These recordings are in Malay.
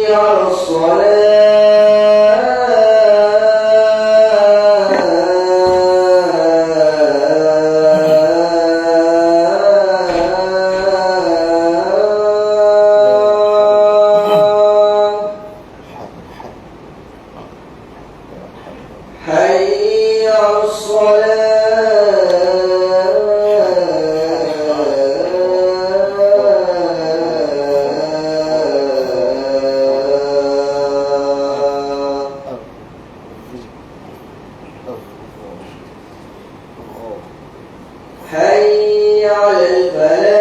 على حي على حي على الفلاح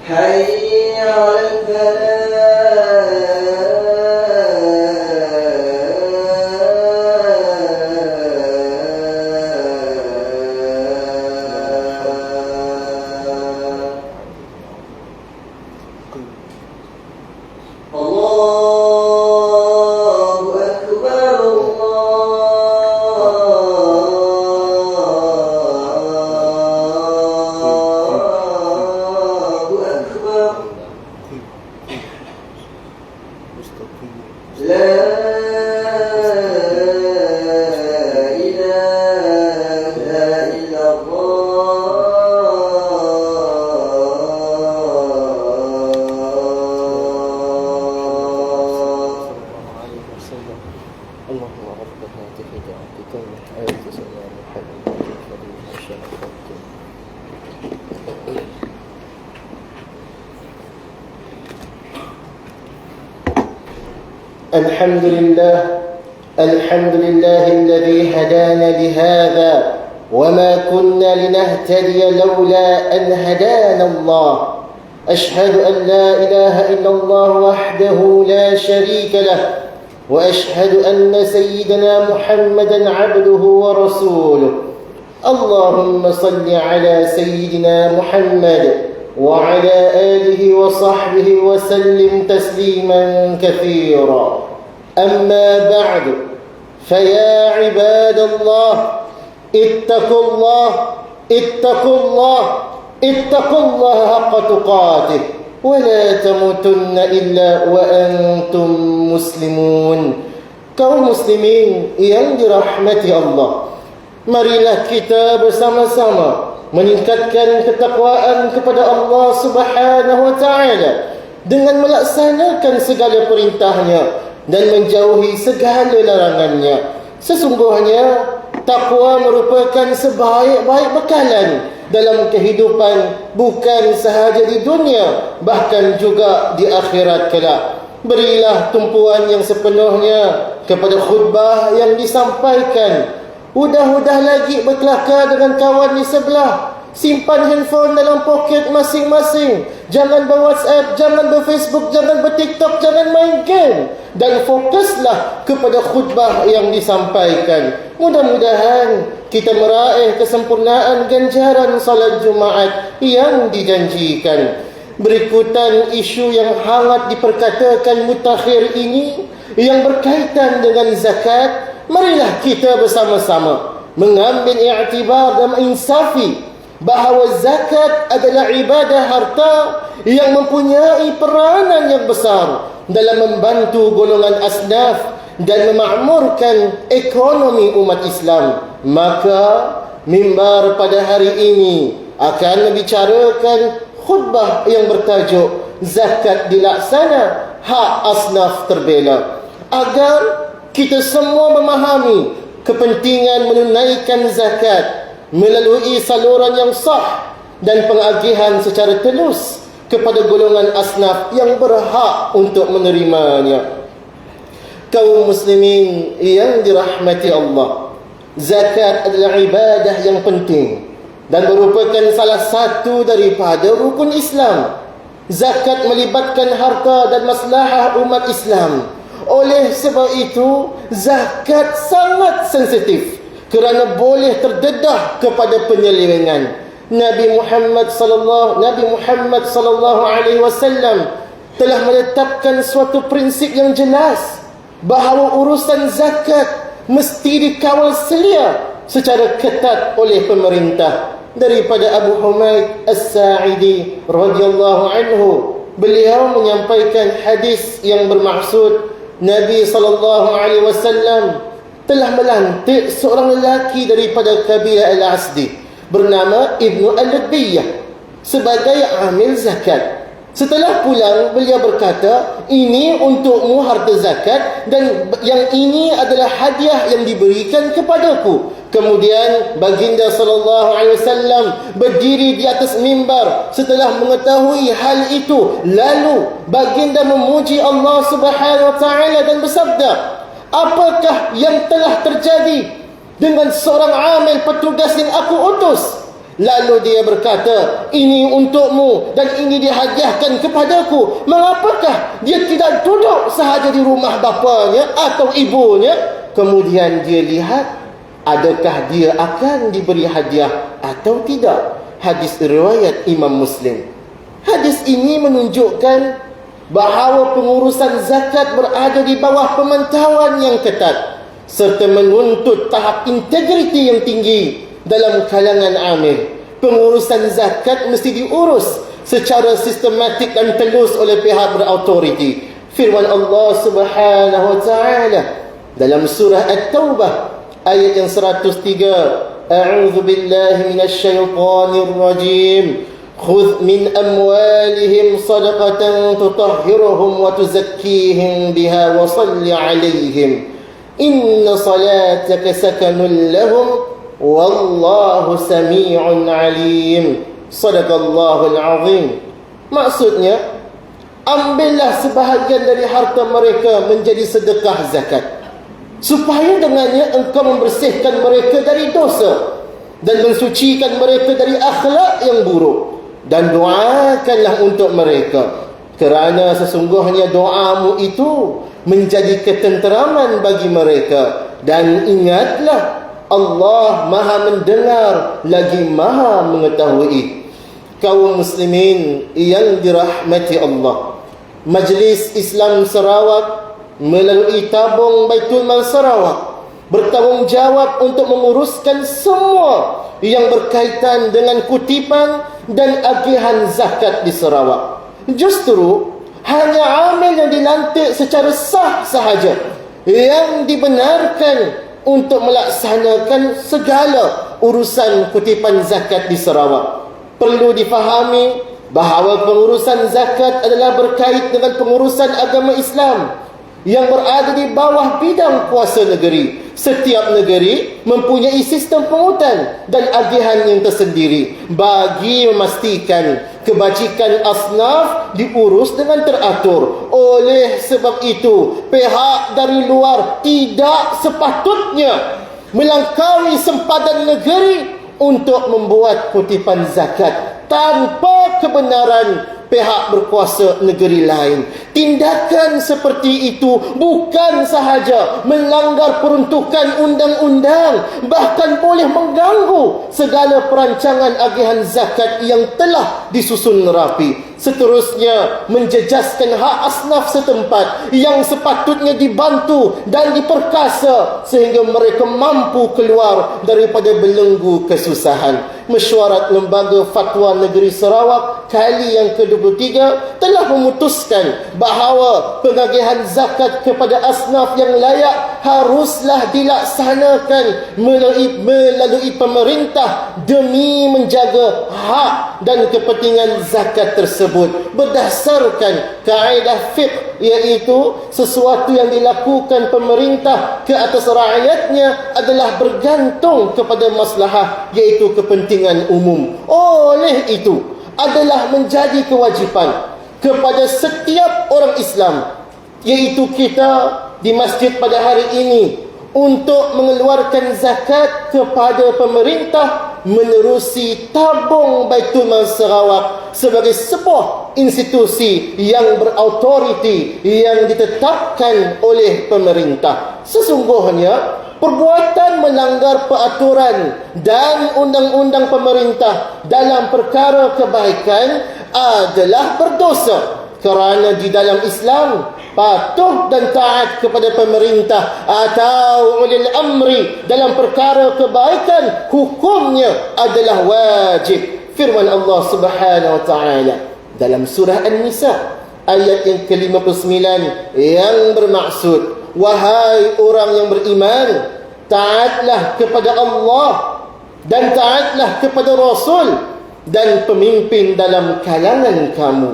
حي على الله أكبر الله أكبر لا إله إلا اللهم رب هذه دعوة كلمة آية سلام محمد فضيلة الشرف الحمد لله الذي هدانا لهذا وما كنا لنهتدي لولا أن هدانا الله. أشهد أن لا إله إلا الله وحده لا شريك له، وأشهد أن سيدنا محمدا عبده ورسوله. اللهم صل على سيدنا محمد وعلى آله وصحبه وسلم تسليما كثيرا. أما بعد، فيا عباد الله اتقوا الله اتقوا الله اتقوا الله حق تقاته ولا تموتن إلا وأنتم مسlimun. Kaum muslimin yang dirahmati Allah, marilah kita bersama-sama meningkatkan ketakwaan kepada Allah Subhanahu wa taala dengan melaksanakan segala perintahnya dan menjauhi segala larangannya. Sesungguhnya takwa merupakan sebaik-baik bekalan dalam kehidupan, bukan sahaja di dunia, bahkan juga di akhirat kelak. Berilah tumpuan yang sepenuhnya kepada khutbah yang disampaikan. Udah-udah lagi berkelakar dengan kawan di sebelah. Simpan handphone dalam poket masing-masing. Jangan ber-WhatsApp, jangan ber-Facebook, jangan ber-TikTok, jangan main game. Dan fokuslah kepada khutbah yang disampaikan. Mudah-mudahan kita meraih kesempurnaan ganjaran salat Jumaat yang dijanjikan. Berikutan isu yang hangat diperkatakan mutakhir ini yang berkaitan dengan zakat. Marilah kita bersama-sama mengambil iktibar dan menginsafi bahawa zakat adalah ibadah harta yang mempunyai peranan yang besar dalam membantu golongan asnaf dan memakmurkan ekonomi umat Islam. Maka mimbar pada hari ini akan membicarakan khutbah yang bertajuk zakat dilaksana, hak asnaf terbela, agar kita semua memahami kepentingan menunaikan zakat melalui saluran yang sah dan pengagihan secara telus kepada golongan asnaf yang berhak untuk menerimanya. Kaum muslimin yang dirahmati Allah, zakat adalah ibadah yang penting dan merupakan salah satu daripada rukun Islam. Zakat melibatkan harta dan maslahah umat Islam. Oleh sebab itu, zakat sangat sensitif kerana boleh terdedah kepada penyelewengan. Nabi Muhammad sallallahu alaihi wasallam telah menetapkan suatu prinsip yang jelas bahawa urusan zakat mesti dikawal selia secara ketat oleh pemerintah. Daripada Abu Humaid As-Sa'idi radhiyallahu anhu, beliau menyampaikan hadis yang bermaksud Nabi SAW telah melantik seorang lelaki daripada kabilah Al-Asdi bernama Ibnu Al-Ludbiyah sebagai amil zakat. Setelah pulang, beliau berkata, ini untukmu harta zakat dan yang ini adalah hadiah yang diberikan kepadaku. Kemudian baginda SAW berdiri di atas mimbar setelah mengetahui hal itu. Lalu baginda memuji Allah Subhanahu Wa Taala dan bersabda, apakah yang telah terjadi dengan seorang amil petugas yang aku utus? Lalu dia berkata, ini untukmu dan ini dihadiahkan kepadaku. Mengapakah dia tidak duduk sahaja di rumah bapanya atau ibunya? Kemudian dia lihat, adakah dia akan diberi hadiah atau tidak? Hadis riwayat Imam Muslim. Hadis ini menunjukkan bahawa pengurusan zakat berada di bawah pemantauan yang ketat serta menuntut tahap integriti yang tinggi dalam kalangan amil. Pengurusan zakat mesti diurus secara sistematik dan telus oleh pihak berautoriti. Firman Allah Subhanahu Wa Taala dalam surah At-Taubah ayat yang 103, A'udzu billahi minasy syaithanir rajim. Khudh min amwalihim sadaqatan tutahhiruhum wa tuzakkihim biha wa shalli 'alaihim. Inna salataka sakanun lahum wallahu sami'un 'alim. Sadaqallahul 'azim. Maksudnya, ambillah sebahagian dari harta mereka menjadi sedekah zakat, supaya dengannya engkau membersihkan mereka dari dosa dan mensucikan mereka dari akhlak yang buruk. Dan doakanlah untuk mereka, kerana sesungguhnya doamu itu menjadi ketenteraman bagi mereka. Dan ingatlah, Allah Maha mendengar lagi Maha mengetahui. Kaum muslimin yang dirahmati Allah, Majlis Islam Sarawak melalui tabung Baitul Mal Sarawak bertanggungjawab untuk menguruskan semua yang berkaitan dengan kutipan dan agihan zakat di Sarawak. Justru hanya amil yang dilantik secara sah sahaja yang dibenarkan untuk melaksanakan segala urusan kutipan zakat di Sarawak. Perlu difahami bahawa pengurusan zakat adalah berkait dengan pengurusan agama Islam yang berada di bawah bidang kuasa negeri. Setiap negeri mempunyai sistem pungutan dan agihan yang tersendiri bagi memastikan kebajikan asnaf diurus dengan teratur. Oleh sebab itu, pihak dari luar tidak sepatutnya melangkaui sempadan negeri untuk membuat kutipan zakat tanpa kebenaran pihak berkuasa negeri lain. Tindakan seperti itu bukan sahaja melanggar peruntukan undang-undang, bahkan boleh mengganggu segala perancangan agihan zakat yang telah disusun rapi. Seterusnya, menjejaskan hak asnaf setempat yang sepatutnya dibantu dan diperkasa sehingga mereka mampu keluar daripada belenggu kesusahan. Mesyuarat Lembaga Fatwa Negeri Sarawak kali yang ke-23 telah memutuskan bahawa pengagihan zakat kepada asnaf yang layak haruslah dilaksanakan melalui pemerintah demi menjaga hak dan kepentingan zakat tersebut berdasarkan kaedah fiqh, iaitu sesuatu yang dilakukan pemerintah ke atas rakyatnya adalah bergantung kepada maslahah, iaitu kepentingan umum. Oleh itu, adalah menjadi kewajipan kepada setiap orang Islam, iaitu kita di masjid pada hari ini, untuk mengeluarkan zakat kepada pemerintah menerusi tabung Baitul Mal Sarawak sebagai sebuah institusi yang berautoriti yang ditetapkan oleh pemerintah. Sesungguhnya perbuatan melanggar peraturan dan undang-undang pemerintah dalam perkara kebaikan adalah berdosa, Kerana di dalam Islam, patuh dan taat kepada pemerintah atau ulil amri dalam perkara kebaikan, hukumnya adalah wajib. Firman Allah Subhanahu wa taala dalam surah An-Nisa ayat yang ke-59 yang bermaksud, wahai orang yang beriman, taatlah kepada Allah dan taatlah kepada Rasul dan pemimpin dalam kalangan kamu.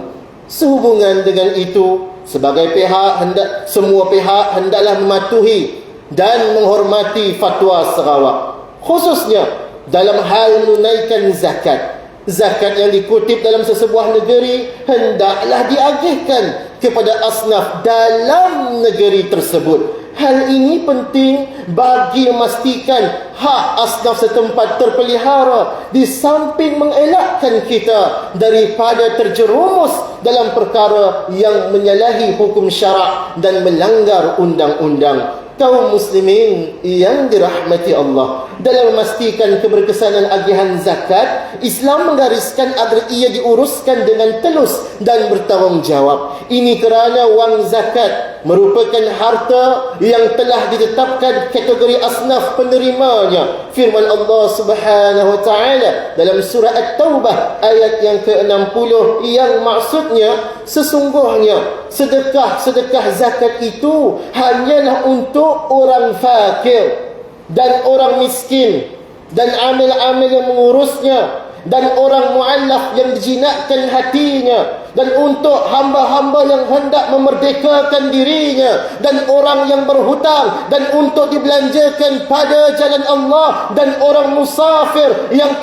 Sehubungan dengan itu, sebagai pihak semua pihak hendaklah mematuhi dan menghormati fatwa Sarawak, khususnya dalam hal menunaikan zakat. Zakat yang dikutip dalam sesebuah negeri hendaklah diagihkan kepada asnaf dalam negeri tersebut. Hal ini penting bagi memastikan hak asnaf setempat terpelihara, di samping mengelakkan kita daripada terjerumus dalam perkara yang menyalahi hukum syarak dan melanggar undang-undang. Kaum muslimin yang dirahmati Allah, dalam memastikan keberkesanan agihan zakat, Islam menggariskan agar ia diuruskan dengan telus dan bertanggungjawab. Ini kerana wang zakat merupakan harta yang telah ditetapkan kategori asnaf penerimanya. Firman Allah Subhanahu wa taala dalam surah At-Taubah ayat yang ke-60 yang maksudnya, sesungguhnya sedekah-sedekah zakat itu hanyalah untuk orang fakir dan orang miskin dan amil-amil yang mengurusnya dan orang mu'allaf yang dijinakkan hatinya, dan untuk hamba-hamba yang hendak memerdekakan dirinya, dan orang yang berhutang, dan untuk dibelanjakan pada jalan Allah, dan orang musafir yang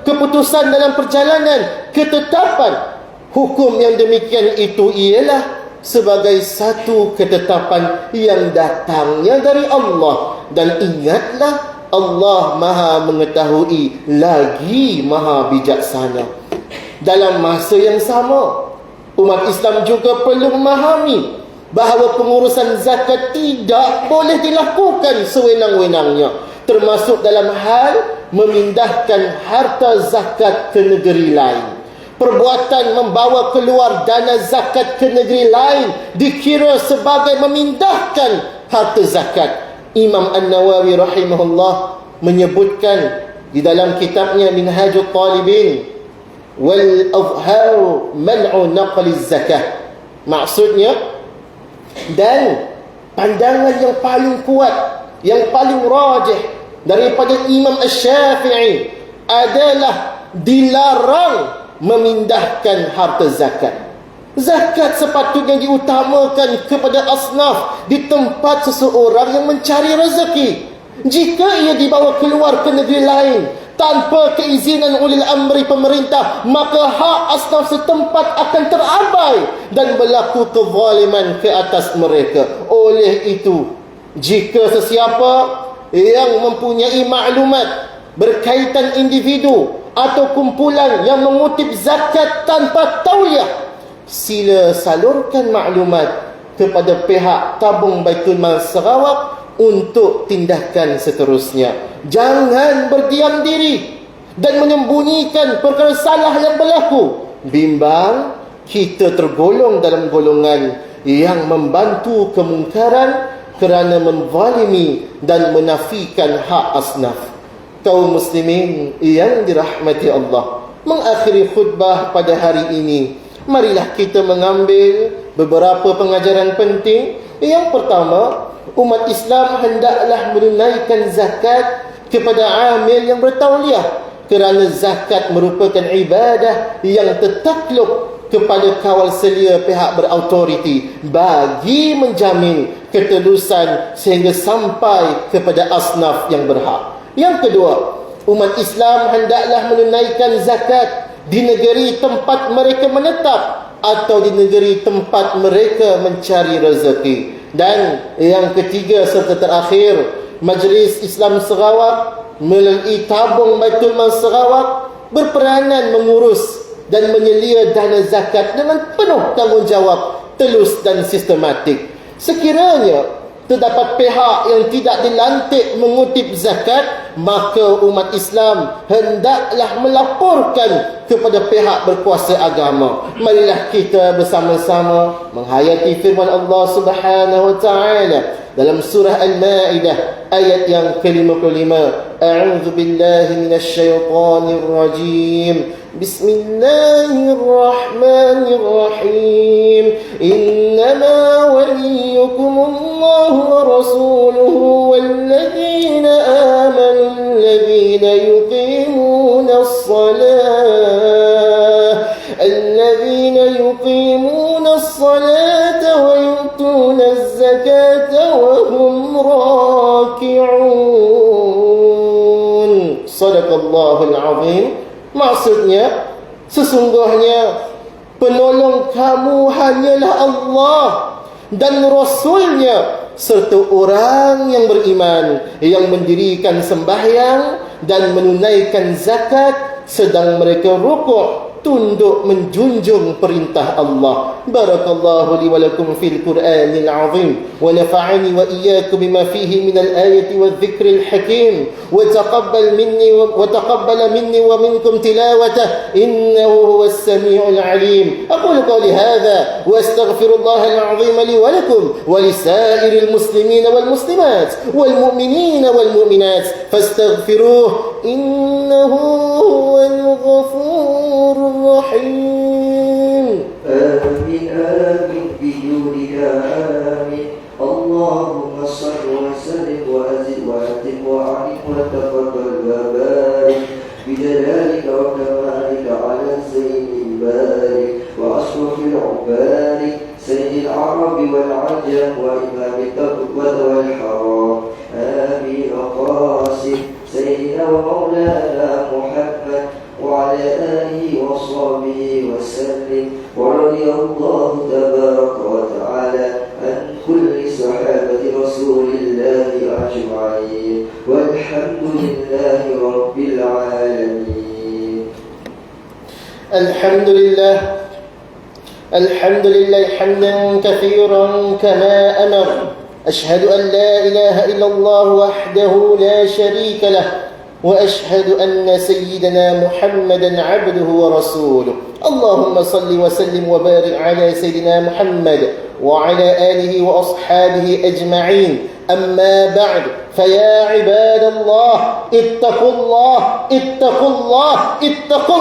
keputusan dalam perjalanan. Ketetapan hukum yang demikian itu ialah sebagai satu ketetapan yang datangnya dari Allah. Dan ingatlah, Allah Maha mengetahui lagi Maha bijaksana. Dalam masa yang sama, umat Islam juga perlu memahami bahawa pengurusan zakat tidak boleh dilakukan sewenang-wenangnya, termasuk dalam hal memindahkan harta zakat ke negeri lain. Perbuatan membawa keluar dana zakat ke negeri lain dikira sebagai memindahkan harta zakat. Imam An-Nawawi rahimahullah menyebutkan di dalam kitabnya Minhajul Talibin, wal azharu man'u naqli zakah. Maksudnya, dan pandangan yang paling kuat, yang paling rajih daripada Imam Asy-Syafi'i adalah dilarang memindahkan harta zakat. Zakat sepatutnya diutamakan kepada asnaf di tempat seseorang yang mencari rezeki. Jika ia dibawa keluar ke negeri lain tanpa keizinan ulil amri pemerintah, maka hak asnaf setempat akan terabai dan berlaku kezaliman ke atas mereka. Oleh itu, jika sesiapa yang mempunyai maklumat berkaitan individu atau kumpulan yang mengutip zakat tanpa tauliah, sila salurkan maklumat kepada pihak tabung Baitul Mal Sarawak untuk tindakan seterusnya. Jangan berdiam diri dan menyembunyikan perkara salah yang berlaku. Bimbang kita tergolong dalam golongan yang membantu kemungkaran kerana menzalimi dan menafikan hak asnaf. Kaum muslimin yang dirahmati Allah, mengakhiri khutbah pada hari ini, marilah kita mengambil beberapa pengajaran penting. Yang pertama, umat Islam hendaklah menunaikan zakat kepada amil yang bertauliah, kerana zakat merupakan ibadah yang tertakluk kepada kawal selia pihak berautoriti bagi menjamin ketelusan sehingga sampai kepada asnaf yang berhak. Yang kedua, umat Islam hendaklah menunaikan zakat di negeri tempat mereka menetap atau di negeri tempat mereka mencari rezeki. Dan yang ketiga serta terakhir, Majlis Islam Sarawak melalui tabung Baitul Mal Sarawak berperanan mengurus dan menyelia dana zakat dengan penuh tanggungjawab, telus dan sistematik. Sekiranya terdapat pihak yang tidak dilantik mengutip zakat, maka umat Islam hendaklah melaporkan kepada pihak berkuasa agama. Marilah kita bersama-sama menghayati firman Allah Subhanahu wa taala dalam surah Al-Maidah ayat yang ke-55. A'udzu billahi minasy syaithanir rajim. Bismillahirrahmanirrahim. Innama waliyukumullahu wa rasuluhu walladzina amanu alladzina yuqimuna as-salata wa yu'tuna az-zakata wa hum raki'un. Sadaqallahul azim. Maksudnya, sesungguhnya penolong kamu hanyalah Allah dan Rasulnya serta orang yang beriman, yang mendirikan sembahyang dan menunaikan zakat sedang mereka rukuk, tunduk menjunjung perintah Allah. Barakallahu li wa lakum fil Qur'anil azim wa nafa'ani wa iyyakum bima fihi min al-ayati wadh-dhikril hakim wa taqabbal minni wa minkum tilawatah innahu huwas samiul alim. Aqulu qawli hadha wa astaghfirullahal azim li wa lakum wa lisairil muslimin wal muslimat wal mu'minin wal mu'minat fastaghfiruhu innahu huwal ghafurur الرحيم. آمين آمين بجودك آمين. اللهم صل وسلم وأزد وأتم وأعلم وتقبل وبارك بجلالك وكمالك على سيد البارك وأشرف العباد سيد العرب والعجم وإمام التقوى والحرام. آمين وقاسم سيدنا ومولانا محمد وعلى آله وصحبه وسلم. ورضي الله تبارك وتعالى عن كل صحابة رسول الله أجمعين والحمد لله رب العالمين. الحمد لله حمدا كثيرا كما أمر. أشهد أن لا إله إلا الله وحده لا شريك له وأشهد أن سيدنا محمدا عبده ورسوله. اللهم صل وسلم وبارك على سيدنا محمد وعلى آله وأصحابه أجمعين. أما بعد فيا عباد الله اتقوا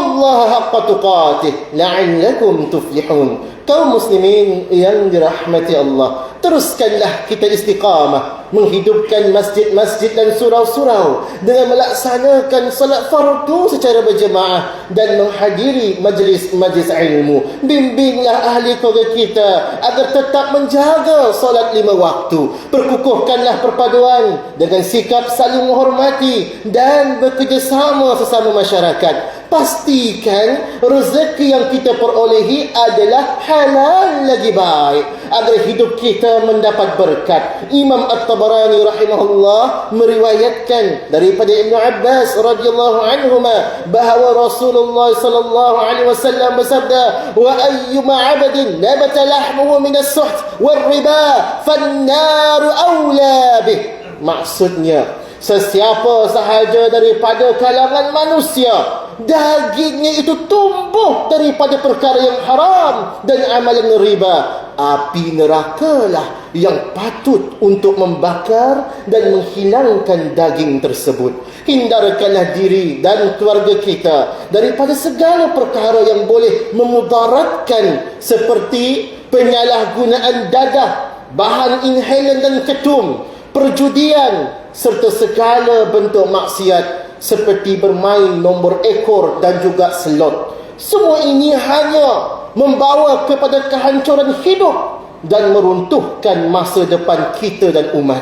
الله حق تقاته لعلكم تفلحون. Kaum muslimin yang dirahmati Allah, teruskanlah kita istiqamah menghidupkan masjid-masjid dan surau-surau dengan melaksanakan salat fardu secara berjemaah dan menghadiri majlis-majlis ilmu. Bimbinglah ahli keluarga kita agar tetap menjaga salat 5 waktu. Perkukuhkanlah perpaduan dengan sikap saling menghormati dan bekerjasama sesama masyarakat. Pastikan rezeki yang kita perolehi adalah halal lagi baik agar hidup kita mendapat berkat. Imam At-Tabarani rahimahullah meriwayatkan daripada Ibnu Abbas radhiyallahu anhuma bahawa Rasulullah sallallahu alaihi wasallam bersabda, "Wa ayyuma 'abdin nabata lahmuhu min as-suht wal riba fan-nar awla bih." Maksudnya, sesiapa sahaja daripada kalangan manusia dagingnya itu tumbuh daripada perkara yang haram dan amalan riba, api nerakalah yang patut untuk membakar dan menghilangkan daging tersebut. Hindarkanlah diri dan keluarga kita daripada segala perkara yang boleh memudaratkan seperti penyalahgunaan dadah, bahan inhalan dan ketum, perjudian serta segala bentuk maksiat seperti bermain nombor ekor dan juga slot. Semua ini hanya membawa kepada kehancuran hidup dan meruntuhkan masa depan kita dan umat.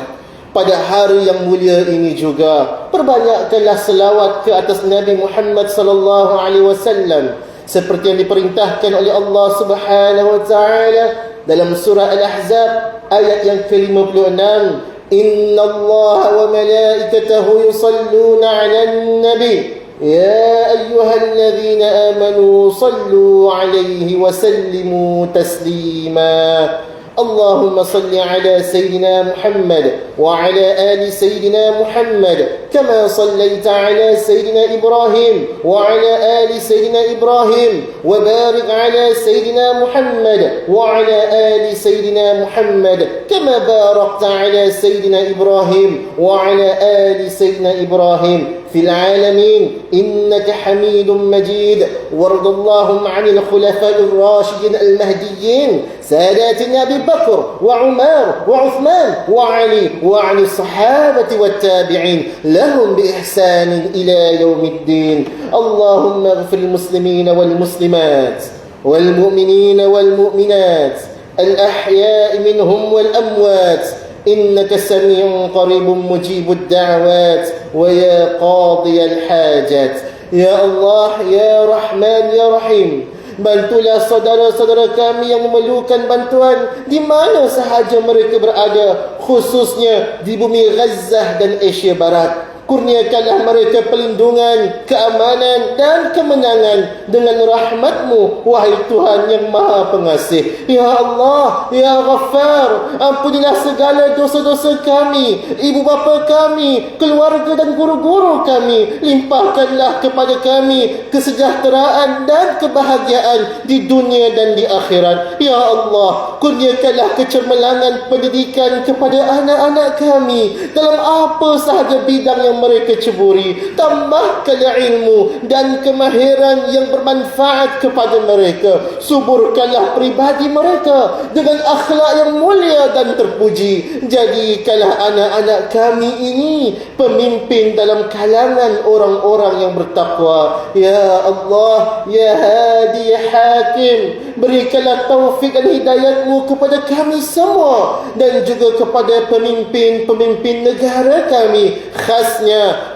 Pada hari yang mulia ini juga, perbanyakkanlah selawat ke atas Nabi Muhammad sallallahu alaihi wasallam seperti yang diperintahkan oleh Allah Subhanahu wa taala dalam surah Al-Ahzab ayat yang ke-56. Inna Allah wa malaikatahu yusalluna 'alan nabi ya ayyuhalladzina amanu sallu 'alaihi wa sallimu taslima. اللهم صل على سيدنا محمد وعلى آل سيدنا محمد كما صليت على سيدنا إبراهيم وعلى آل سيدنا إبراهيم وبارك على سيدنا محمد وعلى آل سيدنا محمد كما باركت على سيدنا إبراهيم وعلى آل سيدنا إبراهيم في العالمين إنك حميد مجيد. وارض اللهم عن الخلفاء الراشدين المهديين ساداتنا أبي بكر وعمر وعثمان وعلي وعن الصحابة والتابعين لهم بإحسان إلى يوم الدين. اللهم اغفر المسلمين والمسلمات والمؤمنين والمؤمنات الأحياء منهم والأموات إنك سميع قريب مجيب الدعوات ويا قاضي الحاجات. يا الله يا رحمن يا رحيم, bantulah saudara-saudara kami yang memerlukan bantuan di mana sahaja mereka berada, khususnya di bumi Gaza dan Asia Barat. Kurniakanlah mereka perlindungan, keamanan dan kemenangan dengan rahmat-Mu, wahai Tuhan yang Maha Pengasih. Ya Allah, Ya Ghaffar, ampunilah segala dosa-dosa kami, ibu bapa kami, keluarga dan guru-guru kami. Limpahkanlah kepada kami kesejahteraan dan kebahagiaan di dunia dan di akhirat. Ya Allah, kurniakanlah kecermelangan pendidikan kepada anak-anak kami dalam apa sahaja bidang yang mereka ceburi. Tambahkanlah ilmu dan kemahiran yang bermanfaat kepada mereka. Suburkanlah pribadi mereka dengan akhlak yang mulia dan terpuji. Jadikanlah anak-anak kami ini pemimpin dalam kalangan orang-orang yang bertakwa. Ya Allah, Ya Hadi, Ya Hakim, berikanlah taufik dan hidayat-Mu kepada kami semua dan juga kepada pemimpin-pemimpin negara kami, khasnya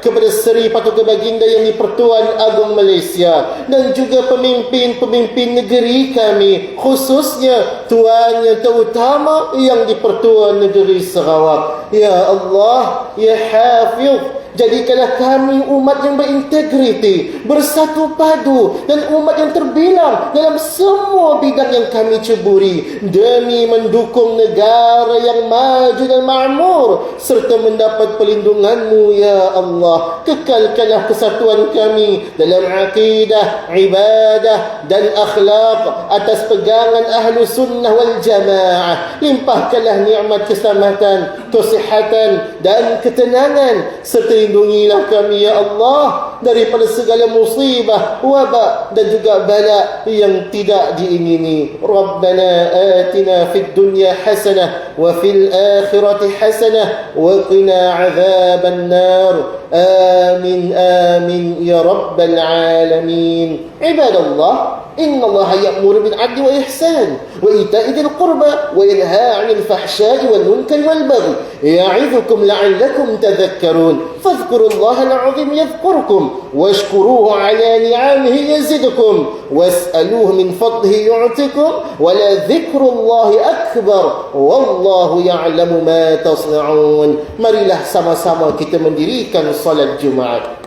kepada Seri Paduka Baginda Yang di-Pertuan Agong Malaysia dan juga pemimpin-pemimpin negeri kami, khususnya Tuan yang terutama yang di-Pertuan Negeri Sarawak. Ya Allah, Ya Hafiz, jadikanlah kami umat yang berintegriti, bersatu padu dan umat yang terbilang dalam semua bidang yang kami ceburi demi mendukung negara yang maju dan makmur serta mendapat perlindungan-Mu. Ya Allah, kekalkanlah kesatuan kami dalam akidah, ibadah dan akhlak atas pegangan ahlu sunnah wal jamaah. Limpahkanlah nikmat keselamatan, kesihatan dan ketenangan serta lindungilah kami ya Allah daripada segala musibah, wabak dan juga bala yang tidak diingini. Rabbana atina fid dunya hasanah wa fil akhirati hasanah wa qina adzaban nar. Amin amin ya rabbal alamin. Ibadallah, إن الله يأمر بالعدل وإحسان وإيتاء ذي القربى وينهى عن الفحشاء والمنكر والبغي يعظكم لعلكم تذكرون فاذكروا الله العظيم يذكركم واشكروه على نعمه يزدكم واسألوه من فضله يعطكم ولذكر الله أكبر والله يعلم ما تصنعون. Marilah sama-sama kita mendirikan salat Jumaat.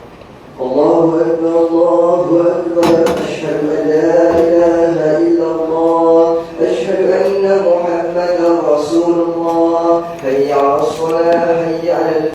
الله أكبر الله أكبر أشهد أن لا إله إلا الله أشهد أن محمدا رسول الله حي على الصلاة حي على